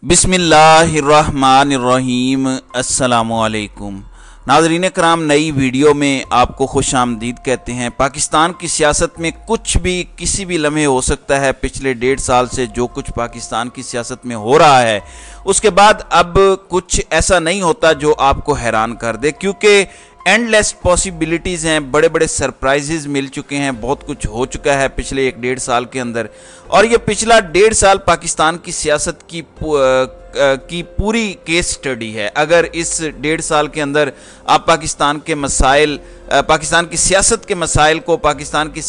बिस्मिल्लाहिर्रहमानिर्रहीम। अस्सलामुअलैकुम नाज़रीन कराम, नई वीडियो में आपको खुश आमदीद कहते हैं। पाकिस्तान की सियासत में कुछ भी किसी भी लम्हे हो सकता है। पिछले 1.5 साल से जो कुछ पाकिस्तान की सियासत में हो रहा है उसके बाद अब कुछ ऐसा नहीं होता जो आपको हैरान कर दे, क्योंकि एंडलेस पॉसिबिलिटीज़ हैं, बड़े बड़े सरप्राइजेज़ मिल चुके हैं, बहुत कुछ हो चुका है पिछले 1.5 साल के अंदर। और ये पिछला 1.5 साल पाकिस्तान की सियासत की पूरी केस स्टडी है। अगर इस 1.5 साल के अंदर आप पाकिस्तान के मसाइल, पाकिस्तान की सियासत के मसाइल को, पाकिस्तान की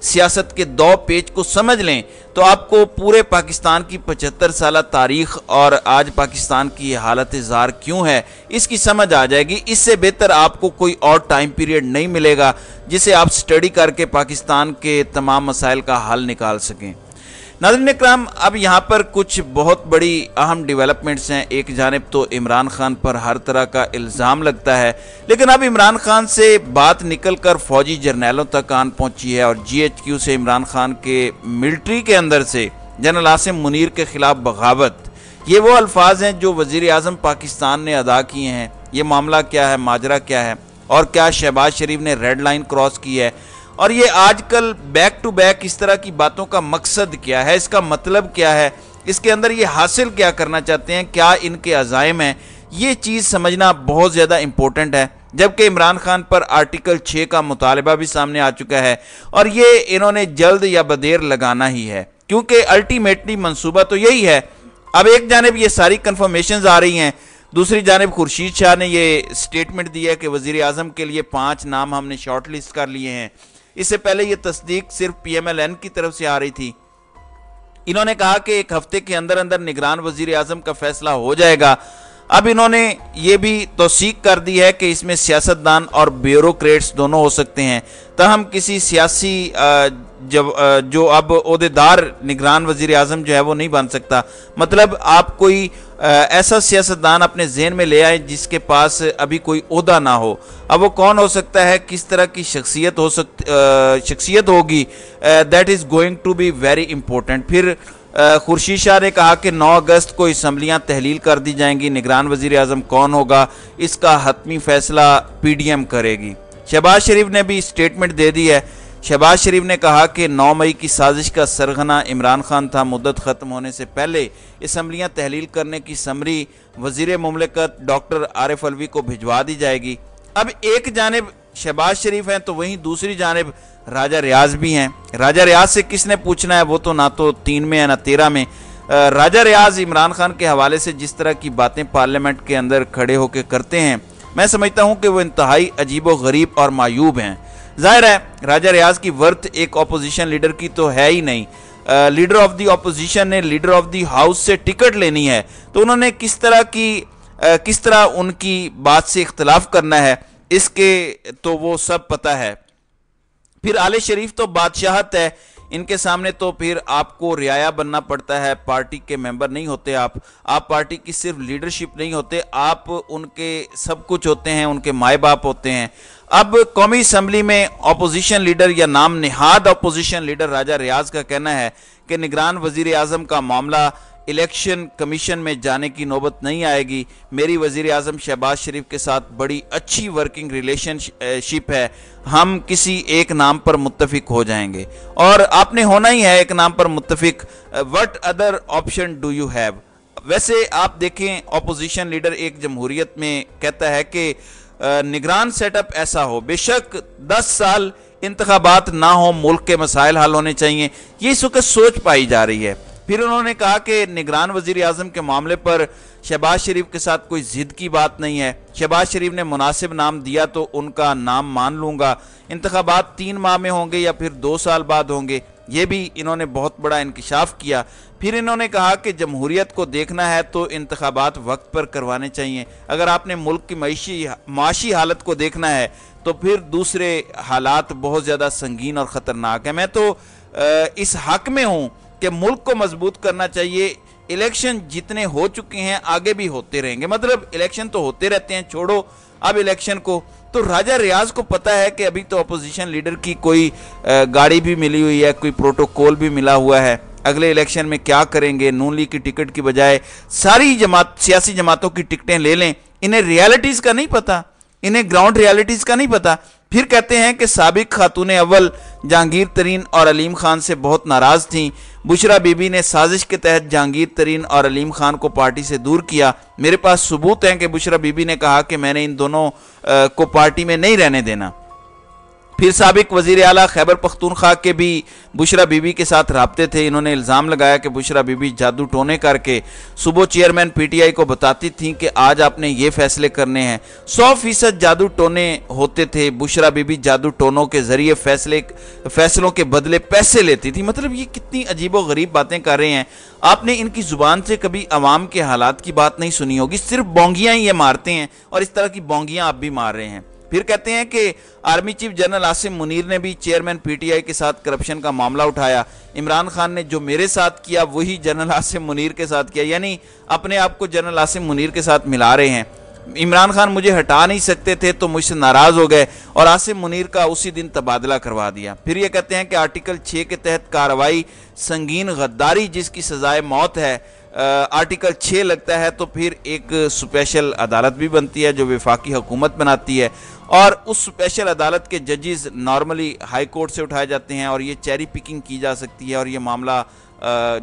सियासत के दो पेज को समझ लें तो आपको पूरे पाकिस्तान की 75 साल तारीख़ और आज पाकिस्तान की हालत ज़ार क्यों है इसकी समझ आ जाएगी। इससे बेहतर आपको कोई और टाइम पीरियड नहीं मिलेगा जिसे आप स्टडी करके पाकिस्तान के तमाम मसाइल का हल निकाल सकें। नाज़रीन कराम, अब यहाँ पर कुछ बहुत बड़ी अहम डेवलपमेंट्स हैं। एक जानिब तो इमरान खान पर हर तरह का इल्ज़ाम लगता है, लेकिन अब इमरान खान से बात निकलकर फौजी जर्नैलों तक आन पहुँची है और GHQ से इमरान खान के मिलिट्री के अंदर से जनरल आसिम मुनीर के ख़िलाफ़ बगावत, ये वो अल्फाज हैं जो वज़ीर आज़म पाकिस्तान ने अदा किए हैं। ये मामला क्या है, माजरा क्या है, और क्या शहबाज शरीफ ने रेड लाइन क्रॉस की है, और ये आजकल बैक टू बैक इस तरह की बातों का मकसद क्या है, इसका मतलब क्या है, इसके अंदर ये हासिल क्या करना चाहते हैं, क्या इनके अज़ाइम हैं, ये चीज़ समझना बहुत ज़्यादा इम्पोर्टेंट है। जबकि इमरान खान पर आर्टिकल 6 का मुतालबा भी सामने आ चुका है और ये इन्होंने जल्द या बदेर लगाना ही है, क्योंकि अल्टीमेटली मंसूबा तो यही है। अब एक जानिब ये सारी कन्फर्मेशंस आ रही हैं, दूसरी जानिब खुर्शीद शाह ने ये स्टेटमेंट दिया कि वज़ीर आज़म के लिए 5 नाम हमने शॉर्ट लिस्ट कर लिए हैं। इससे पहले ये तस्दीक सिर्फ PMLN की तरफ से आ रही थी। इन्होंने कहा कि 1 हफ्ते के अंदर अंदर निगरान वज़ीर आज़म का फैसला हो जाएगा। अब इन्होंने ये भी तौसीक कर दी है कि इसमें सियासतदान और ब्यूरोक्रेट्स दोनों हो सकते हैं। तहम किसी सियासी जो अब ओहदेदार निगरान वज़ीर आज़म जो है वो नहीं बन सकता। मतलब आप कोई ऐसा सियासतदान अपने जहन में ले आए जिसके पास अभी कोई ओहदा ना हो। अब वो कौन हो सकता है, किस तरह की शख्सियत होगी, that is going to be very important. फिर खुर्शीद शाह ने कहा कि 9 अगस्त को असम्बलियाँ तहलील कर दी जाएंगी, निगरान वज़ीर आज़म कौन होगा इसका हतमी फैसला PDM करेगी। शहबाज शरीफ ने भी स्टेटमेंट दे दी है। शहबाज शरीफ ने कहा कि 9 मई की साजिश का सरगना इमरान खान था। मुद्दत ख़त्म होने से पहले असम्बलियाँ तहलील करने की समरी वज़ीर मुमलिकत डॉक्टर आरिफ अलवी को भिजवा दी जाएगी। अब एक जानिब शहबाज शरीफ हैं तो वहीं दूसरी जानिब राजा रियाज भी हैं। राजा रियाज से किसने पूछना है, वो तो ना तो 3 में है ना 13 में। राजा रियाज इमरान खान के हवाले से जिस तरह की बातें पार्लियामेंट के अंदर खड़े होकर करते हैं, मैं समझता हूं कि वो इंतहाई अजीबो गरीब और मायूब हैं। जाहिर है राजा रियाज की वर्थ एक अपोजिशन लीडर की तो है ही नहीं। लीडर ऑफ दी अपोजिशन ने लीडर ऑफ दी हाउस से टिकट लेनी है तो उन्होंने किस तरह उनकी बात से इख्तलाफ करना है इसके तो वो सब पता है। फिर आले शरीफ तो बादशाहत है, इनके सामने तो फिर आपको रियाया बनना पड़ता है। पार्टी के मेंबर नहीं होते आप पार्टी की सिर्फ लीडरशिप नहीं होते, आप उनके सब कुछ होते हैं, उनके माए बाप होते हैं। अब कौमी असम्बली में अपोजिशन लीडर या नाम निहाद अपोजिशन लीडर राजा रियाज का कहना है कि निगरान वज़ीर आज़म का मामला इलेक्शन कमीशन में जाने की नौबत नहीं आएगी। मेरी वज़ीर आज़म शहबाज शरीफ के साथ बड़ी अच्छी वर्किंग रिलेशनशिप है, हम किसी एक नाम पर मुत्तफिक हो जाएंगे और आपने होना ही है एक नाम पर मुत्तफिक। What other option do you have. वैसे आप देखें, अपोजिशन लीडर एक जमहूरियत में कहता है कि निगरान सेटअप ऐसा हो, बेशक 10 साल इंतखाबात ना हो, मुल्क के मसाइल हल होने चाहिए, ये इस वक्त सोच पाई जा रही है। फिर उन्होंने कहा कि निगरान वज़ीर आज़म के मामले पर शहबाज शरीफ के साथ कोई ज़िद की बात नहीं है। शहबाज शरीफ ने मुनासिब नाम दिया तो उनका नाम मान लूँगा। इंतखाबात 3 माह में होंगे या फिर 2 साल बाद होंगे, ये भी इन्होंने बहुत बड़ा इंकिशाफ किया। फिर इन्होंने कहा कि जमहूरियत को देखना है तो इंतखाबात वक्त पर करवाने चाहिए। अगर आपने मुल्क की माशी हालत को देखना है तो फिर दूसरे हालात बहुत ज़्यादा संगीन और ख़तरनाक है। मैं तो इस हक में हूँ कि मुल्क को मजबूत करना चाहिए। इलेक्शन जितने हो चुके हैं आगे भी होते रहेंगे, मतलब इलेक्शन तो होते रहते हैं, छोड़ो अब इलेक्शन को। तो राजा रियाज को पता है कि अभी तो अपोजिशन लीडर की कोई गाड़ी भी मिली हुई है, कोई प्रोटोकॉल भी मिला हुआ है। اگلے الیکشن میں کیا کریں گے، نون لیگ کی ٹکٹ کی بجائے ساری سیاسی جماعتوں کی ٹکٹیں لے لیں. انہیں ریالٹیز کا نہیں پتا، انہیں گراؤنڈ ریالٹیز کا نہیں پتا. پھر کہتے ہیں کہ سابق خاتون اول جہانگیر ترین اور علیم خان سے بہت ناراض تھیں. بشرا بی بی نے سازش کے تحت جہانگیر ترین اور علیم خان کو پارٹی سے دور کیا. میرے پاس ثبوت ہیں کہ بشرا بی بی نے کہا کہ میں نے ان دونوں کو پارٹی میں نہیں رہنے دینا. پھر سابق وزیر اعلیٰ خیبر پختونخوا کے بھی بشرا بی بی کے ساتھ رابطے تھے. انہوں نے الزام لگایا کہ بشرا بی بی جادو ٹونے کر کے صوبہ چیئرمین پی ٹی آئی کو بتاتی تھیں کہ آج آپ نے یہ فیصلے کرنے ہیں. 100% جادو ٹونے ہوتے تھے. بشرا بی بی جادو ٹونوں کے ذریعے فیصلوں کے بدلے پیسے لیتی تھی. مطلب یہ کتنی عجیب و غریب باتیں کر رہے ہیں. آپ نے ان کی زبان سے کبھی عوام کے حالات کی بات نہیں سنی ہوگی. صرف بونگیاں ہی یہ مارتے ہیں اور اس طرح کی بونگیاں آپ بھی مار رہے ہیں. پھر کہتے ہیں کہ army chief general Asim Munir نے بھی چیئرمین پی ٹی آئی کے ساتھ کرپشن کا معاملہ اٹھایا. عمران خان نے جو میرے ساتھ کیا وہی جنرل عاصم منیر کے ساتھ کیا. یعنی اپنے آپ کو جنرل عاصم منیر کے ساتھ ملا رہے ہیں. عمران خان مجھے ہٹا نہیں سکتے تھے تو مجھ سے ناراض ہو گئے اور عاصم منیر کا اسی دن تبادلہ کروا دیا. پھر یہ کہتے ہیں کہ آرٹیکل 6 کے تحت کارروائی سنگین غداری جس کی سزائے موت ہے. آرٹیکل 6 لگتا ہے تو پھر ایک سپیشل عدالت بھی بنتی ہے جو وفاقی حکومت بناتی ہے اور اس سپیشل عدالت کے ججز نارملی ہائی کورٹ سے اٹھائے جاتے ہیں اور یہ چیری پکنگ کی جا سکتی ہے اور یہ معاملہ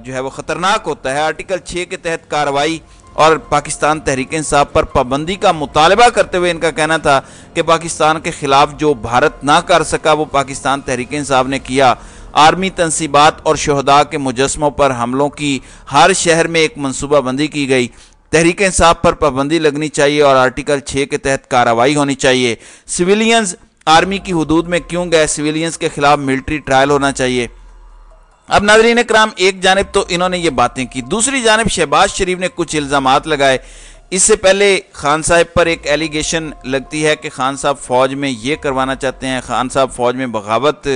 جو ہے وہ خطرناک ہوتا ہے. آرٹیکل 6 کے تحت کارروائی اور پاکستان تحریک انصاف پر پابندی کا مطالبہ کرتے ہوئے ان کا کہنا تھا کہ پاکستان کے خلاف جو بھارت نہ کر سکا وہ پاکستان تحریک انصاف نے کیا. آرمی تنصیبات اور شہداء کے مجسموں پر حملوں کی ہر شہر میں ایک منصوبہ بندی کی گئی. تحریک انصاف پر پابندی لگنی چاہیے اور آرٹیکل 6 کے تحت کارروائی ہونی چاہیے. سویلینز آرمی کی حدود میں کیوں گئے؟ سویلینز کے خلاف ملٹری ٹرائل ہونا چاہیے. اب ناظرین کرام ایک جانب تو انہوں نے یہ باتیں کی، دوسری جانب شہباز شریف نے کچھ الزامات لگائے. اس سے پہلے خان صاحب پر ایک ایلیگیشن لگتی ہے کہ خان صاحب فوج میں یہ کروانا چاہتے ہیں، خان صاحب فوج میں بغاوت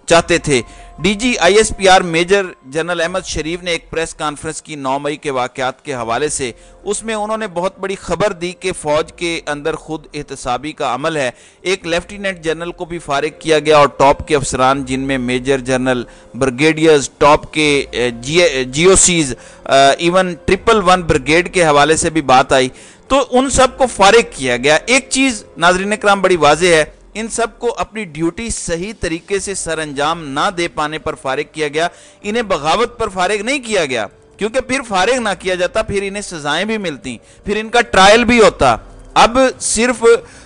چاہتے تھے. D G I S P R major general Ahmed Sharif نے ایک پریس کانفرنس کی 9 مئی کے واقعات کے حوالے سے. اس میں انہوں نے بہت بڑی خبر دی کہ فوج کے اندر خود احتسابی کا عمل ہے. ایک لیفٹیننٹ جنرل کو بھی فارغ کیا گیا اور ٹاپ کے افسران جن میں میجر جنرل، بریگیڈیئرز، ٹاپ کے جی او سیز، ایون 111 بریگیڈ کے حوالے سے بھی بات آئی تو ان سب کو فارغ کیا گیا. ایک چیز ناظرین کرام بڑی واضح ہے، ان سب کو اپنی ڈیوٹی صحیح طریقے سے سر انجام نہ دے پانے پر فارغ کیا گیا. انہیں بغاوت پر فارغ نہیں کیا گیا کیونکہ پھر فارغ نہ کیا جاتا پھر انہیں سزائیں بھی ملتی، پھر ان کا ٹرائل بھی ہوتا. اب صرف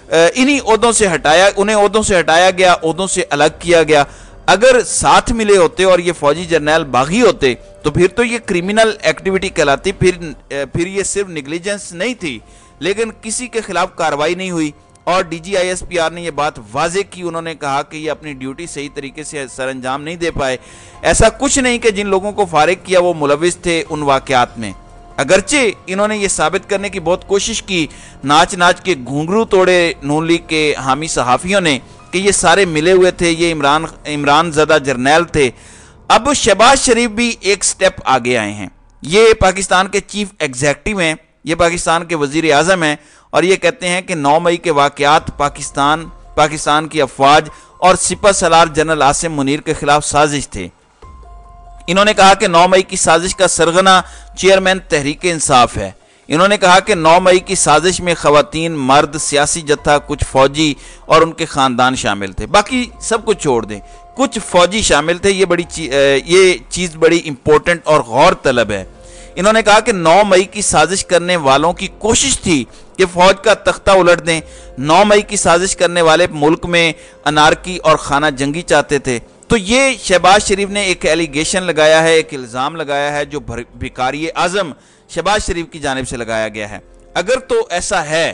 انہی عہدوں سے انہیں عہدوں سے ہٹایا گیا، عہدوں سے الگ کیا گیا. اگر ساتھ ملے ہوتے اور یہ فوجی جرنیل باغی ہوتے تو پھر تو یہ کرمینل ایکٹیویٹی کہلاتی، پھر یہ صرف نیگلیجنس نہیں تھی. لیکن کسی کے خلاف کارروائی نہیں ہوئی اور D G I S P R نے یہ بات واضح کی. انہوں نے کہا کہ یہ اپنی ڈیوٹی صحیح طریقے سے سر انجام نہیں دے پائے. ایسا کچھ نہیں کہ جن لوگوں کو فارغ کیا وہ ملوث تھے ان واقعات میں، اگرچہ انہوں نے یہ ثابت کرنے کی بہت کوشش کی، ناچ کے گھنگرو توڑے نون لیگ کے حامی صحافیوں نے کہ یہ سارے ملے ہوئے تھے، یہ عمران زدہ جرنیل تھے. اب شہباز شریف بھی ایک سٹیپ آگے آئے ہیں. یہ پاکستان کے چیف ایگزیکٹو ہیں، یہ پاکستان کے وزیر اعظم ہیں اور یہ کہتے ہیں کہ 9 مئی کے واقعات پاکستان کی افواج اور سپہ سالار جنرل عاصم منیر کے خلاف سازش تھے. انہوں نے کہا کہ 9 مئی کی سازش کا سرغنہ چیئرمین تحریک انصاف ہے. انہوں نے کہا کہ 9 مئی کی سازش میں خواتین، مرد، سیاسی جتھا، کچھ فوجی اور ان کے خاندان شامل تھے. باقی سب کچھ چھوڑ دیں، کچھ فوجی شامل تھے. یہ چیز بڑی امپورٹنٹ اور غور طلب ہے. انہوں نے کہا کہ 9 مئی کی سازش کرنے والوں کی کوشش تھی کہ فوج کا تختہ الٹ دیں. 9 مئی کی سازش کرنے والے ملک میں انارکی اور خانہ جنگی چاہتے تھے. تو یہ شہباز شریف نے ایک ایلیگیشن لگایا ہے، ایک الزام لگایا ہے جو بھکاری اعظم شہباز شریف کی جانب سے لگایا گیا ہے. اگر تو ایسا ہے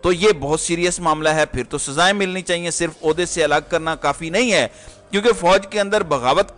تو یہ بہت سیریس معاملہ ہے، پھر تو سزائیں ملنی چاہیے. صرف عہدے سے الگ کرنا کافی نہیں ہے کیونکہ فوج کے اندر بغاوت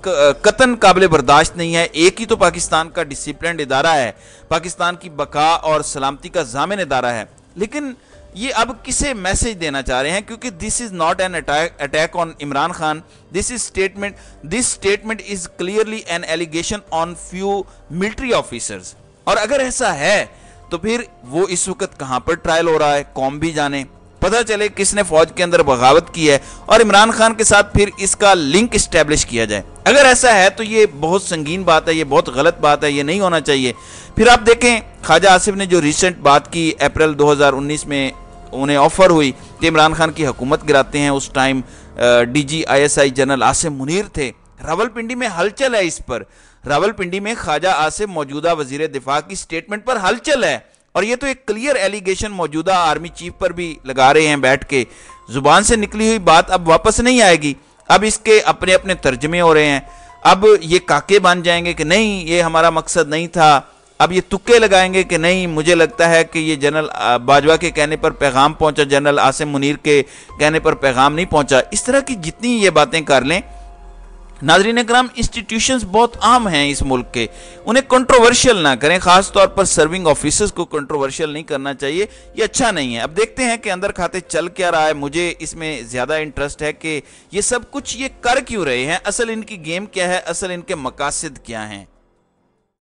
قطعاً قابل برداشت نہیں ہے. ایک ہی تو پاکستان کا ڈسپلنڈ ادارہ ہے، پاکستان کی بقا اور سلامتی کا ضامن ادارہ ہے. لیکن یہ اب کسے میسج دینا چاہ رہے ہیں؟ کیونکہ this is not an attack on Imran Khan. This statement is clearly an allegation on few military officers. اور اگر ایسا ہے تو پھر وہ اس وقت کہاں پر ٹرائل ہو رہا ہے قوم بھی جانے. पता चले किसने फौज के अंदर बगावत की है और इमरान खान के साथ फिर इसका लिंक इस्टेब्लिश किया जाए। अगर ऐसा है तो ये बहुत संगीन बात है, ये बहुत गलत बात है, ये नहीं होना चाहिए। फिर आप देखें ख्वाजा आसिफ ने जो रिसेंट बात की, अप्रैल 2019 में उन्हें ऑफर हुई कि इमरान खान की हुकूमत गिराते हैं। उस time DGISI general Asim Munir थे। रावलपिंडी में हलचल है इस पर। रावलपिंडी में ख्वाजा आसिफ मौजूदा वजीर दिफा की स्टेटमेंट पर हलचल है और ये तो एक क्लियर एलिगेशन मौजूदा आर्मी चीफ पर भी लगा रहे हैं बैठ के। जुबान से निकली हुई बात अब वापस नहीं आएगी। अब इसके अपने अपने तर्जमे हो रहे हैं। अब ये काके बन जाएंगे कि नहीं ये हमारा मकसद नहीं था। अब ये तुक्के लगाएंगे कि नहीं मुझे लगता है कि ये जनरल बाजवा के कहने पर पैगाम पहुंचा, जनरल आसिम मुनीर के कहने पर पैगाम नहीं पहुंचा। इस तरह की जितनी ये बातें कर लें, नाज़रीन इकराम, इंस्टीट्यूशंस बहुत आम हैं इस मुल्क के, उन्हें कंट्रोवर्शियल ना करें। खास तौर पर सर्विंग ऑफिसर्स को कंट्रोवर्शियल नहीं करना चाहिए, ये अच्छा नहीं है। अब देखते हैं कि अंदर खाते चल क्या रहा है। मुझे इसमें ज़्यादा इंटरेस्ट है कि ये सब कुछ ये कर क्यों रहे हैं, असल इनकी गेम क्या है, असल इनके मकासद क्या हैं।